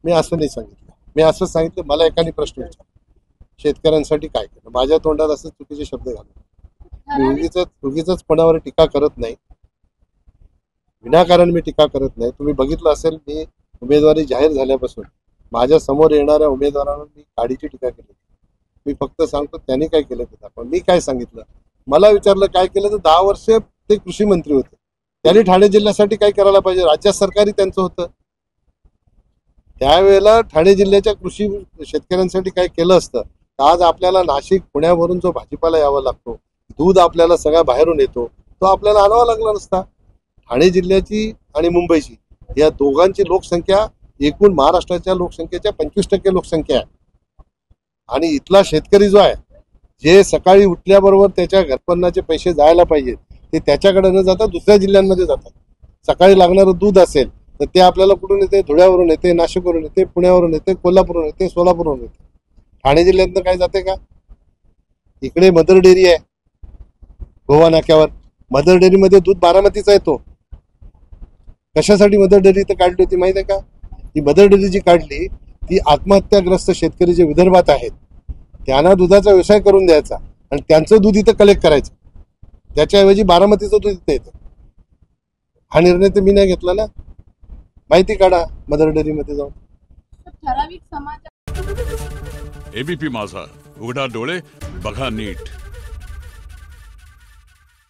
मी असं नाही सांगितलं. मी असं सांगितलं, मला एकाने प्रश्न विचारला शेतकऱ्यांसाठी काय केलं. माझ्या तोंडात असं चुकीचे शब्द घालून मी उगीच कोणावर टीका करत नाही. विनाकारण मी टीका करत नाही. तुम्ही बघितलं असेल, मी उमेदवारी जाहीर झाल्यापासून माझ्या समोर येणाऱ्या उमेदवारांवर मी काडीची टीका केली. मी फक्त सांगतो त्यांनी काय केलं ते दाखवा. मी काय सांगितलं, मला विचारलं काय केलं, तर 10 वर्ष ते कृषी मंत्री होते. त्यांनी ठाणे जिल्ह्यासाठी काय करायला पाहिजे, राज्य सरकारी त्यांचं होतं. त्यावेळेला ठाणे जिल्ह्याच्या कृषी शेतकऱ्यांसाठी काय केलं असतं, आज आपल्याला नाशिक पुण्यावरून जो भाजीपाला यावा लागतो, दूध आपल्याला सगळा बाहेरून येतो, तो आपल्याला आणावा लागला नसता. ठाणे जिल्ह्याची आणि मुंबईची या दोघांची लोकसंख्या एकूण महाराष्ट्राच्या लोकसंख्येच्या 25% लोकसंख्या आहे. आणि इथला शेतकरी जो आहे, जे सकाळी उठल्याबरोबर त्याच्या घरपन्नाचे पैसे जायला पाहिजेत, ते त्याच्याकडे न जाता दुसऱ्या जिल्ह्यांमध्ये जातात. सकाळी लागणारं दूध असेल तर ते आपल्याला कुठून येते, धुळ्यावरून येते, नाशिकवरून येते, पुण्यावरून येते, कोल्हापूरवरून येते, सोलापूरवरून येते. ठाणे जिल्ह्यातनं काय जाते का? इकडे मदर डेअरी आहे गोवा नाक्यावर. मदर डेअरीमध्ये दूध बारामतीचा येतो. कशासाठी मदर डेअरी इथं काढली होती माहिती आहे का? ही मदर डेअरी जी काढली ती आत्महत्याग्रस्त शेतकरी जे विदर्भात आहेत त्यांना दुधाचा व्यवसाय करून द्यायचा आणि त्यांचं दूध इथं कलेक्ट करायचं. त्याच्याऐवजी बारामतीचं दूध इथं येतं. हा निर्णय तर मी नाही घेतला ना. माहिती काढा मदर डेअरी मध्ये जाऊन. ठराविक समाज. एबीपी माझा, उघडा डोळे बघा नीट.